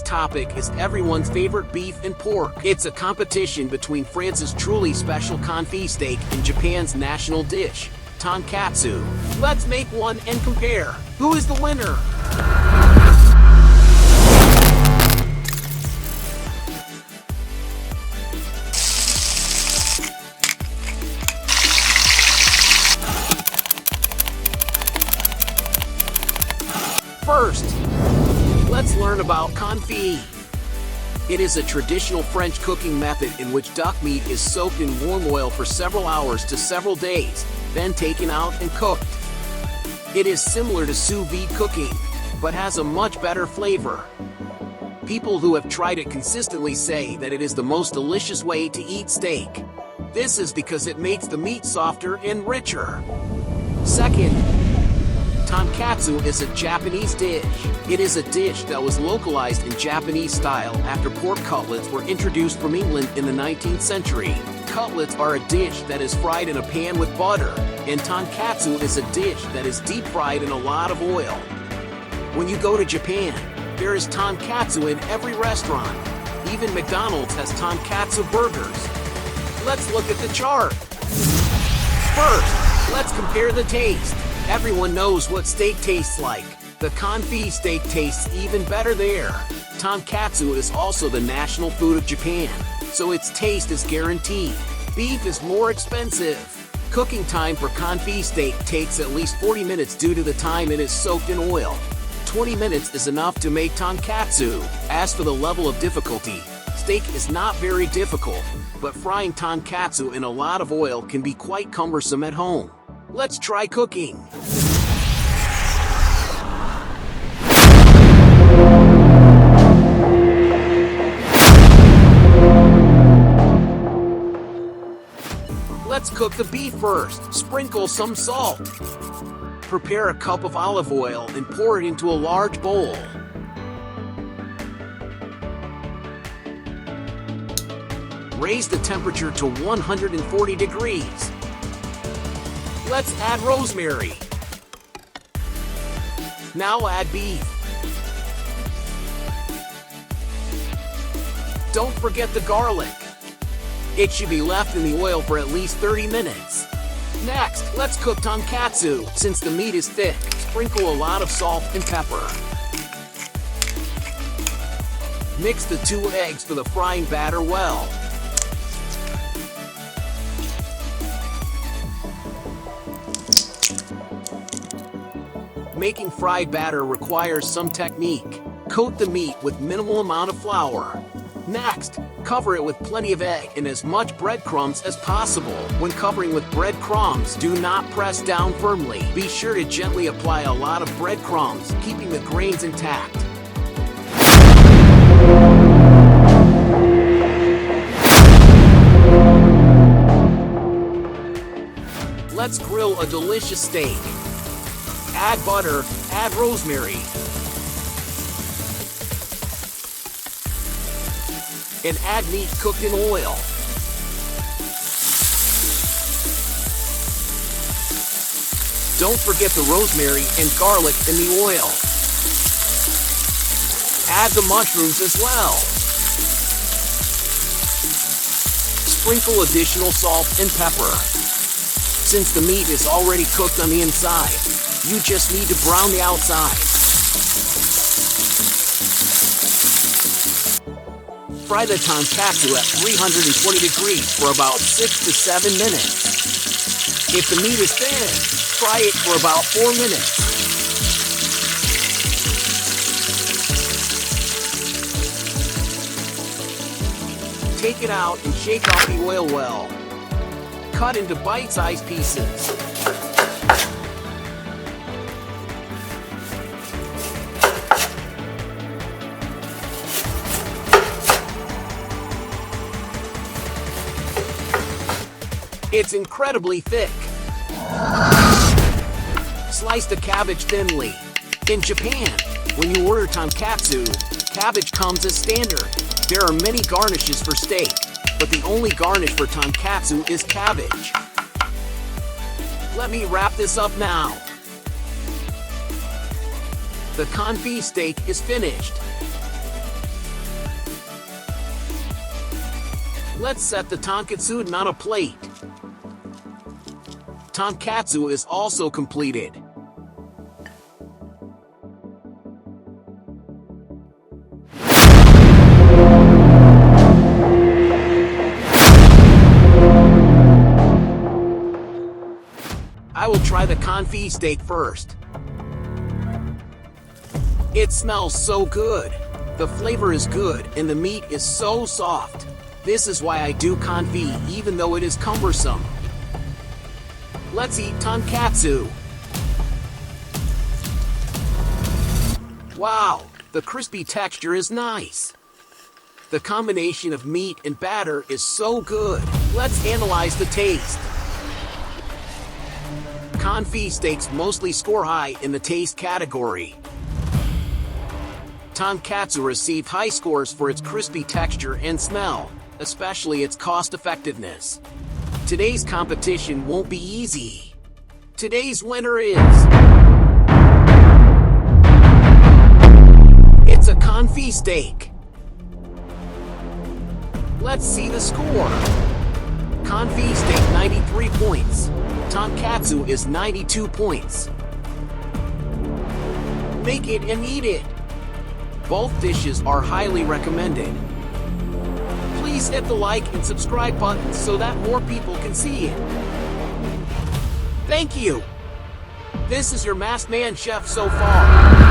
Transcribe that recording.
topic is everyone's favorite beef and pork. It's a competition between France's truly special confit steak and Japan's national dish, Tonkatsu. Let's make one and compare. Who is the winner? First, let's learn about confit. It is a traditional French cooking method in which duck meat is soaked in warm oil for several hours to several days, then taken out and cooked. It is similar to sous vide cooking, but has a much better flavor. People who have tried it consistently say that it is the most delicious way to eat steak. This is because it makes the meat softer and richer. Second, Tonkatsu is a Japanese dish. It is a dish that was localized in Japanese style after pork cutlets were introduced from England in the 19th century. Cutlets are a dish that is fried in a pan with butter, and Tonkatsu is a dish that is deep fried in a lot of oil. When you go to Japan, there is Tonkatsu in every restaurant. Even McDonald's has Tonkatsu burgers. Let's look at the chart. First, let's compare the taste. Everyone knows what steak tastes like. The confit steak tastes even better there. Tonkatsu is also the national food of Japan, so its taste is guaranteed. Beef is more expensive. Cooking time for confit steak takes at least 40 minutes due to the time it is soaked in oil. 20 minutes is enough to make Tonkatsu. As for the level of difficulty, steak is not very difficult, but frying Tonkatsu in a lot of oil can be quite cumbersome at home. Let's try cooking. Let's cook the beef first. Sprinkle some salt. Prepare a cup of olive oil and pour it into a large bowl. Raise the temperature to 140 degrees. Let's add rosemary. Now add beef. Don't forget the garlic. It should be left in the oil for at least 30 minutes. Next, let's cook Tonkatsu. Since the meat is thick, sprinkle a lot of salt and pepper. Mix the 2 eggs for the frying batter well. Making fried batter requires some technique. Coat the meat with minimal amount of flour. Next, cover it with plenty of egg and as much breadcrumbs as possible. When covering with breadcrumbs, do not press down firmly. Be sure to gently apply a lot of breadcrumbs, keeping the grains intact. Let's grill a delicious steak. Add butter, add rosemary, and add meat cooked in oil. Don't forget the rosemary and garlic in the oil. Add the mushrooms as well. Sprinkle additional salt and pepper. Since the meat is already cooked on the inside, you just need to brown the outside. Fry the Tonkatsu at 320 degrees for about 6 to 7 minutes. If the meat is thin, fry it for about 4 minutes. Take it out and shake off the oil well. Cut into bite-sized pieces. It's incredibly thick. Slice the cabbage thinly. In Japan, when you order Tonkatsu, cabbage comes as standard. There are many garnishes for steak, but the only garnish for Tonkatsu is cabbage. Let me wrap this up now. The confit steak is finished. Let's set the tonkatsu on a plate. Tonkatsu is also completed. I will try the confit steak first. It smells so good. The flavor is good and the meat is so soft. This is why I do confit even though it is cumbersome. Let's eat tonkatsu. Wow, the crispy texture is nice. The combination of meat and batter is so good. Let's analyze the taste. Confit steaks mostly score high in the taste category. Tonkatsu received high scores for its crispy texture and smell, especially its cost-effectiveness. Today's competition won't be easy. Today's winner is... It's a confit steak. Let's see the score. Confit steak 93 points. Tonkatsu is 92 points. Make it and eat it. Both dishes are highly recommended. Please hit the like and subscribe button so that more people can see it. Thank you. This is your masked man chef so far.